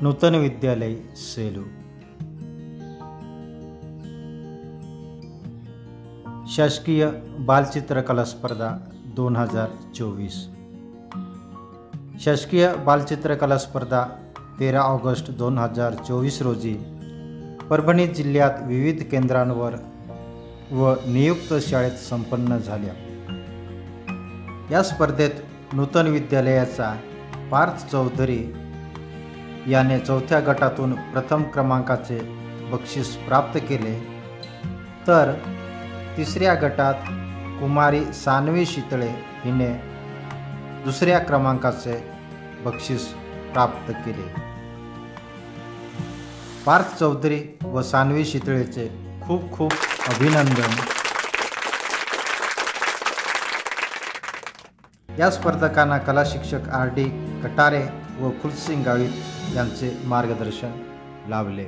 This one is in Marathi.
नूतन विद्यालय सेलू। शासकीय बालचित्रकला स्पर्धा 2024। शासकीय बालचित्रकला स्पर्धा 13 ऑगस्ट 2024 रोजी परभणी जिल्ह्यात विविध केंद्रांवर व नियुक्त शाळेत संपन्न झाल्या। या स्पर्धेत नूतन विद्यालयाचा पार्थ चौधरी याने चौथ्या गटातून प्रथम क्रमांकाचे बक्षीस प्राप्त केले, तर तिसऱ्या गटात कुमारी सानवी शितळे हिने दुसऱ्या क्रमांकाचे बक्षीस प्राप्त केले। पार्थ चौधरी व सानवी शितळेचे खूप खूप अभिनंदन। या स्पर्धकांना कला शिक्षक RD कटारे व फुलसिंग गावित यांचे मार्गदर्शन लाभले।